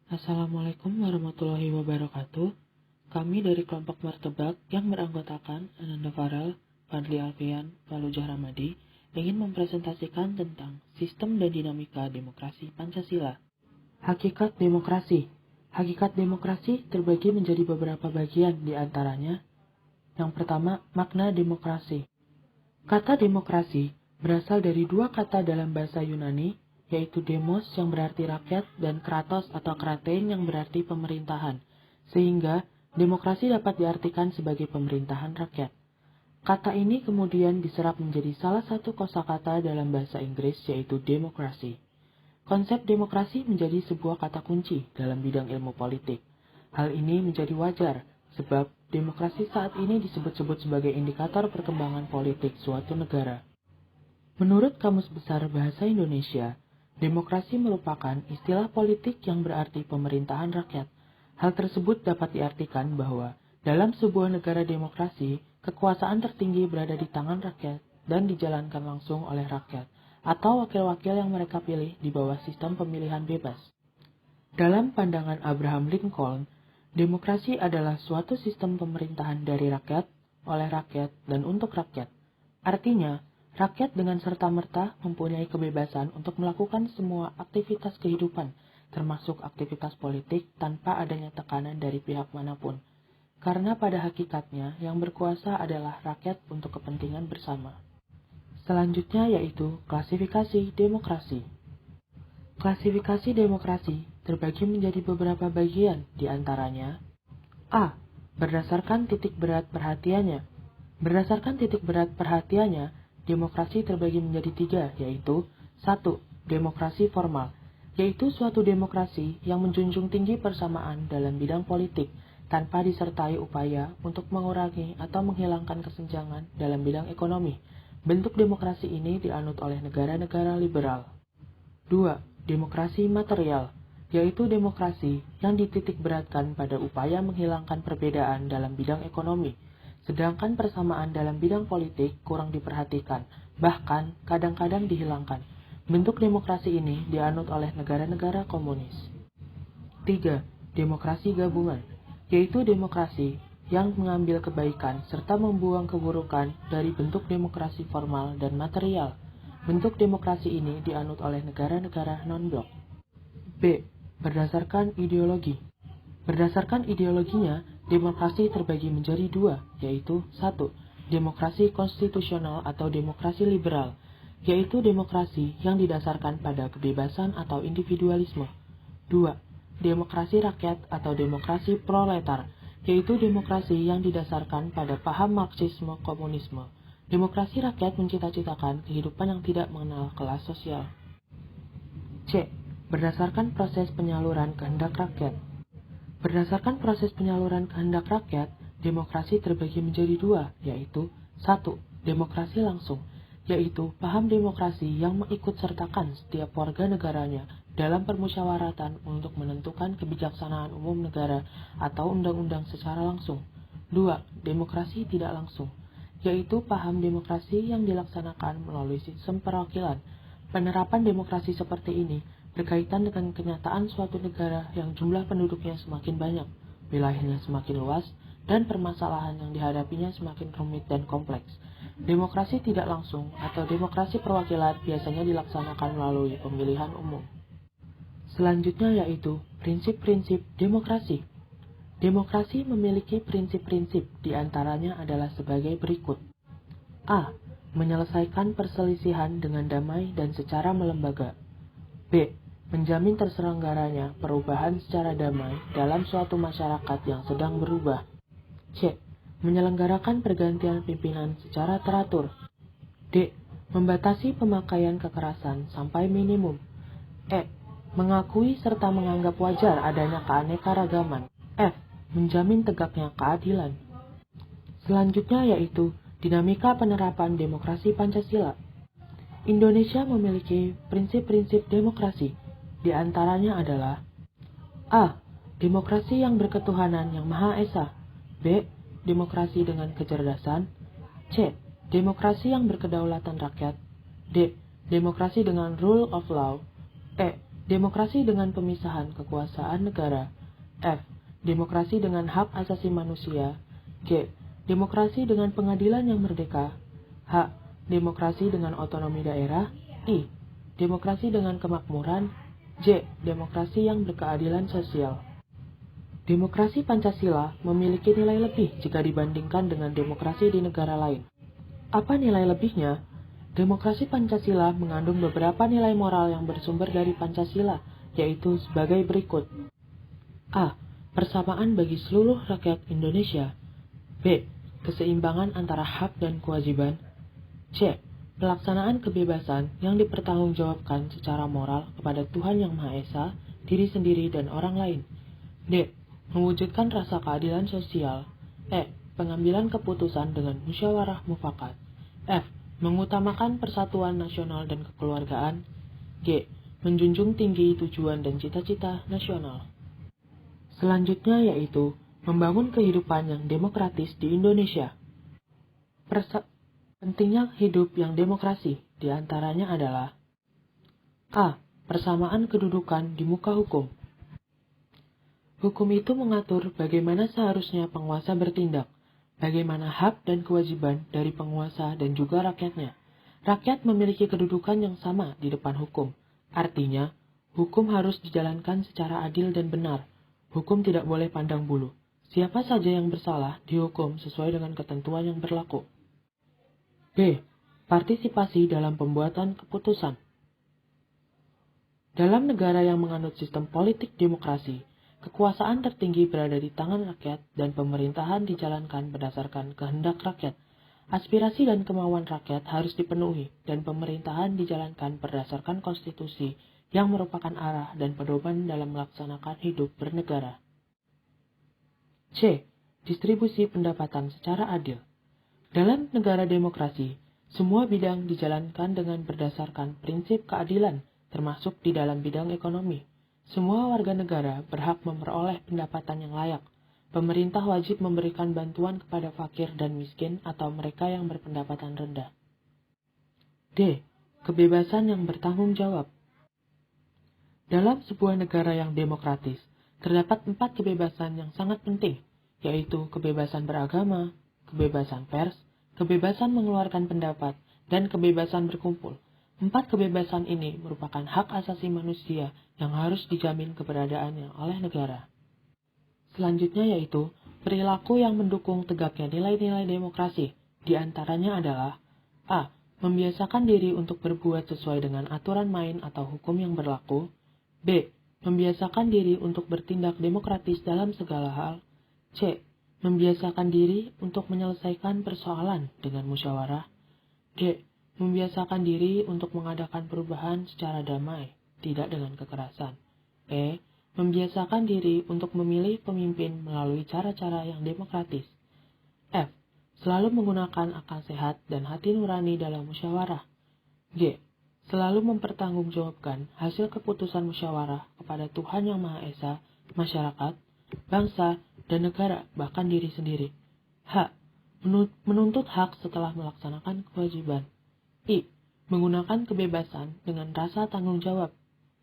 Assalamualaikum warahmatullahi wabarakatuh. Kami dari kelompok Martebak yang beranggotakan Ananda Farel, Fadli Alfian, Palujah Ramadi ingin mempresentasikan tentang sistem dan dinamika demokrasi Pancasila. Hakikat demokrasi. Hakikat demokrasi terbagi menjadi beberapa bagian di antaranya. Yang pertama, makna demokrasi. Kata demokrasi berasal dari dua kata dalam bahasa Yunani, yaitu demos yang berarti rakyat dan kratos atau kratein yang berarti pemerintahan, sehingga demokrasi dapat diartikan sebagai pemerintahan rakyat. Kata ini kemudian diserap menjadi salah satu kosakata dalam bahasa Inggris, yaitu demokrasi. Konsep demokrasi menjadi sebuah kata kunci dalam bidang ilmu politik. Hal ini menjadi wajar, sebab demokrasi saat ini disebut-sebut sebagai indikator perkembangan politik suatu negara. Menurut Kamus Besar Bahasa Indonesia, demokrasi merupakan istilah politik yang berarti pemerintahan rakyat. Hal tersebut dapat diartikan bahwa dalam sebuah negara demokrasi, kekuasaan tertinggi berada di tangan rakyat dan dijalankan langsung oleh rakyat atau wakil-wakil yang mereka pilih di bawah sistem pemilihan bebas. Dalam pandangan Abraham Lincoln, demokrasi adalah suatu sistem pemerintahan dari rakyat, oleh rakyat, dan untuk rakyat. Artinya, rakyat dengan serta-merta mempunyai kebebasan untuk melakukan semua aktivitas kehidupan, termasuk aktivitas politik tanpa adanya tekanan dari pihak manapun. Karena pada hakikatnya yang berkuasa adalah rakyat untuk kepentingan bersama. Selanjutnya yaitu klasifikasi demokrasi. Klasifikasi demokrasi terbagi menjadi beberapa bagian, di antaranya A. Berdasarkan titik berat perhatiannya. Berdasarkan titik berat perhatiannya, demokrasi terbagi menjadi tiga, yaitu 1. Demokrasi formal, yaitu suatu demokrasi yang menjunjung tinggi persamaan dalam bidang politik, tanpa disertai upaya untuk mengurangi atau menghilangkan kesenjangan dalam bidang ekonomi. Bentuk demokrasi ini dianut oleh negara-negara liberal. 2. Demokrasi material, yaitu demokrasi yang dititik beratkan pada upaya menghilangkan perbedaan dalam bidang ekonomi, sedangkan persamaan dalam bidang politik kurang diperhatikan, bahkan kadang-kadang dihilangkan. Bentuk demokrasi ini dianut oleh negara-negara komunis. 3. Demokrasi gabungan, yaitu demokrasi yang mengambil kebaikan serta membuang keburukan dari bentuk demokrasi formal dan material. Bentuk demokrasi ini dianut oleh negara-negara non-blok. B. Berdasarkan ideologi. Berdasarkan ideologinya, demokrasi terbagi menjadi dua, yaitu 1. Demokrasi konstitusional atau demokrasi liberal, yaitu demokrasi yang didasarkan pada kebebasan atau individualisme. 2. Demokrasi rakyat atau demokrasi proletar, yaitu demokrasi yang didasarkan pada paham Marxisme komunisme. Demokrasi rakyat mencita-citakan kehidupan yang tidak mengenal kelas sosial. C. Berdasarkan proses penyaluran kehendak rakyat. Berdasarkan proses penyaluran kehendak rakyat, demokrasi terbagi menjadi dua, yaitu 1. Demokrasi langsung, yaitu paham demokrasi yang mengikutsertakan setiap warga negaranya dalam permusyawaratan untuk menentukan kebijaksanaan umum negara atau undang-undang secara langsung. 2. Demokrasi tidak langsung, yaitu paham demokrasi yang dilaksanakan melalui sistem perwakilan. Penerapan demokrasi seperti ini berkaitan dengan kenyataan suatu negara yang jumlah penduduknya semakin banyak, wilayahnya semakin luas, dan permasalahan yang dihadapinya semakin rumit dan kompleks. Demokrasi tidak langsung atau demokrasi perwakilan biasanya dilaksanakan melalui pemilihan umum. Selanjutnya yaitu prinsip-prinsip demokrasi. Demokrasi memiliki prinsip-prinsip, di antaranya adalah sebagai berikut. A. Menyelesaikan perselisihan dengan damai dan secara melembaga. B. Menjamin terselenggaranya perubahan secara damai dalam suatu masyarakat yang sedang berubah. C. Menyelenggarakan pergantian pimpinan secara teratur. D. Membatasi pemakaian kekerasan sampai minimum. E. Mengakui serta menganggap wajar adanya keanekaragaman. F. Menjamin tegaknya keadilan. Selanjutnya yaitu dinamika penerapan demokrasi Pancasila. Indonesia memiliki prinsip-prinsip demokrasi. Di antaranya adalah A. Demokrasi yang berketuhanan yang Maha Esa. B. Demokrasi dengan kecerdasan. C. Demokrasi yang berkedaulatan rakyat. D. Demokrasi dengan rule of law. E. Demokrasi dengan pemisahan kekuasaan negara. F. Demokrasi dengan hak asasi manusia. G. Demokrasi dengan pengadilan yang merdeka. H. Demokrasi dengan otonomi daerah. I. Demokrasi dengan kemakmuran. J. Demokrasi yang berkeadilan sosial. Demokrasi Pancasila memiliki nilai lebih jika dibandingkan dengan demokrasi di negara lain. Apa nilai lebihnya? Demokrasi Pancasila mengandung beberapa nilai moral yang bersumber dari Pancasila, yaitu sebagai berikut. A. Persamaan bagi seluruh rakyat Indonesia. B. Keseimbangan antara hak dan kewajiban. C. Pelaksanaan kebebasan yang dipertanggungjawabkan secara moral kepada Tuhan Yang Maha Esa, diri sendiri, dan orang lain. D. Mewujudkan rasa keadilan sosial. E. Pengambilan keputusan dengan musyawarah mufakat. F. Mengutamakan persatuan nasional dan kekeluargaan. G. Menjunjung tinggi tujuan dan cita-cita nasional. Selanjutnya yaitu membangun kehidupan yang demokratis di Indonesia. Pentingnya hidup yang demokrasi diantaranya adalah A. Persamaan kedudukan di muka hukum. Hukum itu mengatur bagaimana seharusnya penguasa bertindak, bagaimana hak dan kewajiban dari penguasa dan juga rakyatnya. Rakyat memiliki kedudukan yang sama di depan hukum. Artinya, hukum harus dijalankan secara adil dan benar. Hukum tidak boleh pandang bulu. Siapa saja yang bersalah dihukum sesuai dengan ketentuan yang berlaku. B. Partisipasi dalam pembuatan keputusan. Dalam negara yang menganut sistem politik demokrasi, kekuasaan tertinggi berada di tangan rakyat dan pemerintahan dijalankan berdasarkan kehendak rakyat. Aspirasi dan kemauan rakyat harus dipenuhi dan pemerintahan dijalankan berdasarkan konstitusi yang merupakan arah dan pedoman dalam melaksanakan hidup bernegara. C. Distribusi pendapatan secara adil. Dalam negara demokrasi, semua bidang dijalankan dengan berdasarkan prinsip keadilan, termasuk di dalam bidang ekonomi. Semua warga negara berhak memperoleh pendapatan yang layak. Pemerintah wajib memberikan bantuan kepada fakir dan miskin atau mereka yang berpendapatan rendah. D. Kebebasan yang bertanggung jawab. Dalam sebuah negara yang demokratis, terdapat 4 kebebasan yang sangat penting, yaitu kebebasan beragama, kebebasan pers, kebebasan mengeluarkan pendapat, dan kebebasan berkumpul. 4 kebebasan ini merupakan hak asasi manusia yang harus dijamin keberadaannya oleh negara. Selanjutnya yaitu perilaku yang mendukung tegaknya nilai-nilai demokrasi. Di antaranya adalah A. Membiasakan diri untuk berbuat sesuai dengan aturan main atau hukum yang berlaku. B. Membiasakan diri untuk bertindak demokratis dalam segala hal. C. Membiasakan diri untuk menyelesaikan persoalan dengan musyawarah. D. Membiasakan diri untuk mengadakan perubahan secara damai, tidak dengan kekerasan. E. Membiasakan diri untuk memilih pemimpin melalui cara-cara yang demokratis. F. Selalu menggunakan akal sehat dan hati nurani dalam musyawarah. G. Selalu mempertanggungjawabkan hasil keputusan musyawarah kepada Tuhan Yang Maha Esa, masyarakat, bangsa, dan negara, bahkan diri sendiri. H. Menuntut hak setelah melaksanakan kewajiban. I. Menggunakan kebebasan dengan rasa tanggung jawab.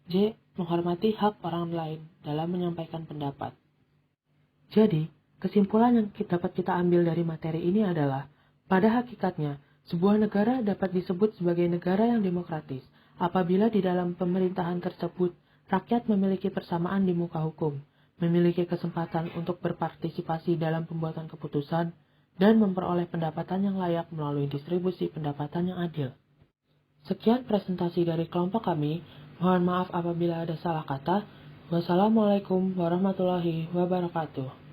J. Menghormati hak orang lain dalam menyampaikan pendapat. Jadi, kesimpulan yang dapat kita ambil dari materi ini adalah, pada hakikatnya, sebuah negara dapat disebut sebagai negara yang demokratis apabila di dalam pemerintahan tersebut rakyat memiliki persamaan di muka hukum, memiliki kesempatan untuk berpartisipasi dalam pembuatan keputusan, dan memperoleh pendapatan yang layak melalui distribusi pendapatan yang adil. Sekian presentasi dari kelompok kami. Mohon maaf apabila ada salah kata. Wassalamualaikum warahmatullahi wabarakatuh.